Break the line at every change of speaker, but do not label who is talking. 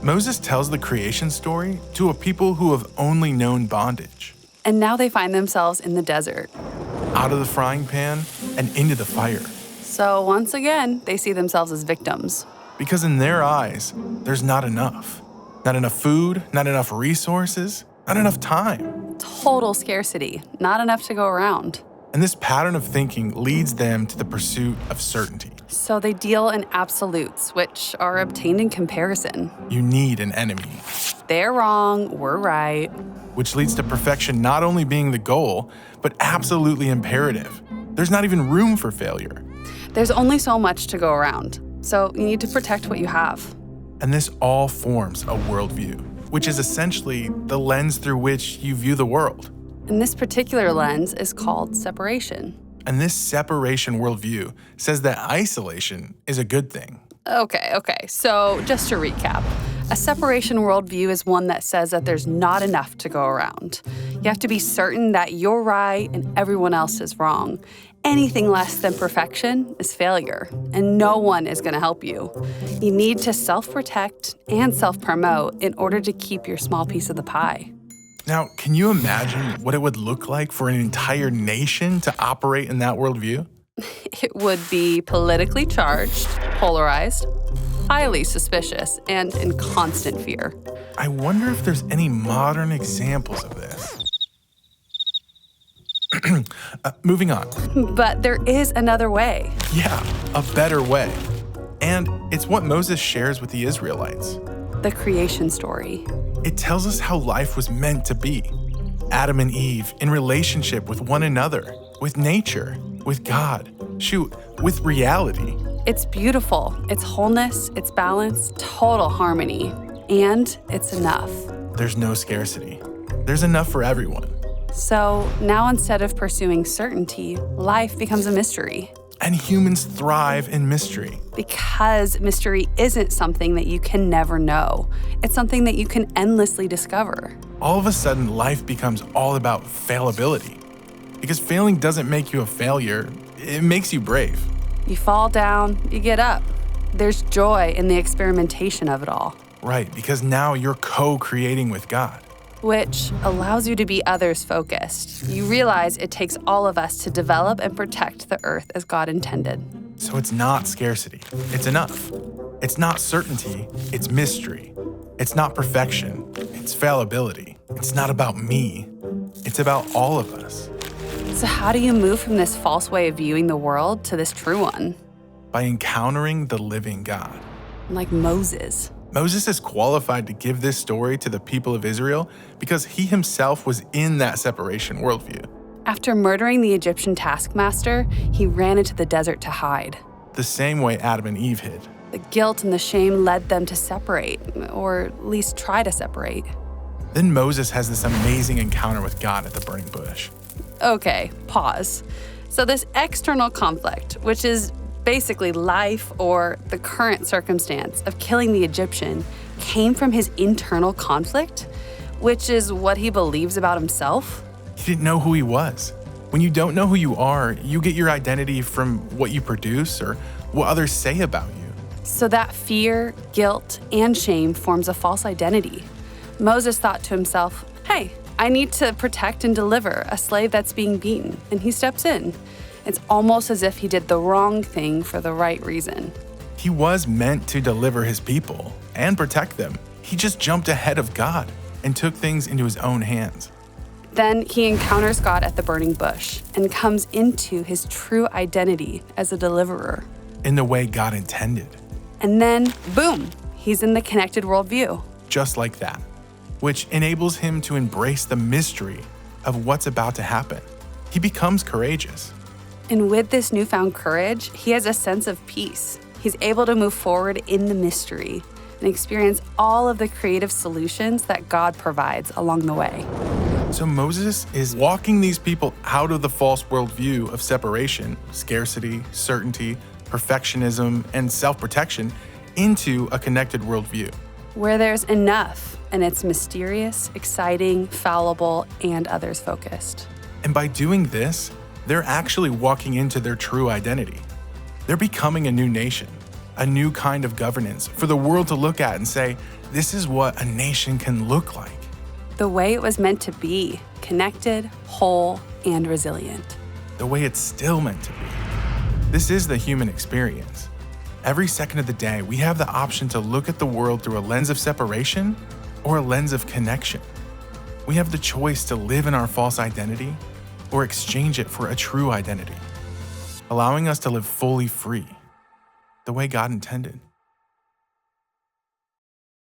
Moses tells the creation story to a people who have only known bondage.
And now they find themselves in the desert.
Out of the frying pan and into the fire.
So once again, they see themselves as victims.
Because in their eyes, there's not enough. Not enough food, not enough resources, not enough time.
Total scarcity, not enough to go around.
And this pattern of thinking leads them to the pursuit of certainty.
So they deal in absolutes, which are obtained in comparison.
You need an enemy.
They're wrong, we're right.
Which leads to perfection not only being the goal, but absolutely imperative. There's not even room for failure.
There's only so much to go around, so you need to protect what you have.
And this all forms a worldview, which is essentially the lens through which you view the world.
And this particular lens is called separation.
And this separation worldview says that isolation is a good thing.
Okay, so just to recap, a separation worldview is one that says that there's not enough to go around. You have to be certain that you're right and everyone else is wrong. Anything less than perfection is failure, and no one is going to help you. You need to self-protect and self-promote in order to keep your small piece of the pie.
Now, can you imagine what it would look like for an entire nation to operate in that worldview?
It would be politically charged, polarized, highly suspicious, and in constant fear.
I wonder if there's any modern examples of this. Moving on.
But there is another way.
Yeah, a better way. And it's what Moses shares with the Israelites.
The creation story.
It tells us how life was meant to be. Adam and Eve in relationship with one another, with nature, with God, with reality.
It's beautiful. It's wholeness, it's balance, total harmony. And it's enough.
There's no scarcity. There's enough for everyone.
So now instead of pursuing certainty, life becomes a mystery.
And humans thrive in mystery.
Because mystery isn't something that you can never know. It's something that you can endlessly discover.
All of a sudden, life becomes all about failability. Because failing doesn't make you a failure, it makes you brave.
You fall down, you get up. There's joy in the experimentation of it all.
Right, because now you're co-creating with God.
Which allows you to be others-focused. You realize it takes all of us to develop and protect the earth as God intended.
So it's not scarcity, it's enough. It's not certainty, it's mystery. It's not perfection, it's fallibility. It's not about me, it's about all of us.
So how do you move from this false way of viewing the world to this true one?
By encountering the living God.
Like Moses.
Moses is qualified to give this story to the people of Israel because he himself was in that separation worldview.
After murdering the Egyptian taskmaster, he ran into the desert to hide.
The same way Adam and Eve hid.
The guilt and the shame led them to separate, or at least try to separate.
Then Moses has this amazing encounter with God at the burning bush.
Okay, pause. So this external conflict, which is basically life or the current circumstance of killing the Egyptian, came from his internal conflict, which is what he believes about himself.
He didn't know who he was. When you don't know who you are, you get your identity from what you produce or what others say about you.
So that fear, guilt, and shame forms a false identity. Moses thought to himself, hey, I need to protect and deliver a slave that's being beaten, and he steps in. It's almost as if he did the wrong thing for the right reason.
He was meant to deliver his people and protect them. He just jumped ahead of God and took things into his own hands.
Then he encounters God at the burning bush and comes into his true identity as a deliverer.
In the way God intended.
And then, boom, he's in the connected worldview.
Just like that, which enables him to embrace the mystery of what's about to happen. He becomes courageous.
And with this newfound courage, he has a sense of peace. He's able to move forward in the mystery and experience all of the creative solutions that God provides along the way.
So Moses is walking these people out of the false worldview of separation, scarcity, certainty, perfectionism, and self-protection into a connected worldview.
Where there's enough, and it's mysterious, exciting, fallible, and others-focused.
And by doing this, they're actually walking into their true identity. They're becoming a new nation, a new kind of governance for the world to look at and say, this is what a nation can look like.
The way it was meant to be, connected, whole, and resilient.
The way it's still meant to be. This is the human experience. Every second of the day, we have the option to look at the world through a lens of separation or a lens of connection. We have the choice to live in our false identity or exchange it for a true identity, allowing us to live fully free, the way God intended.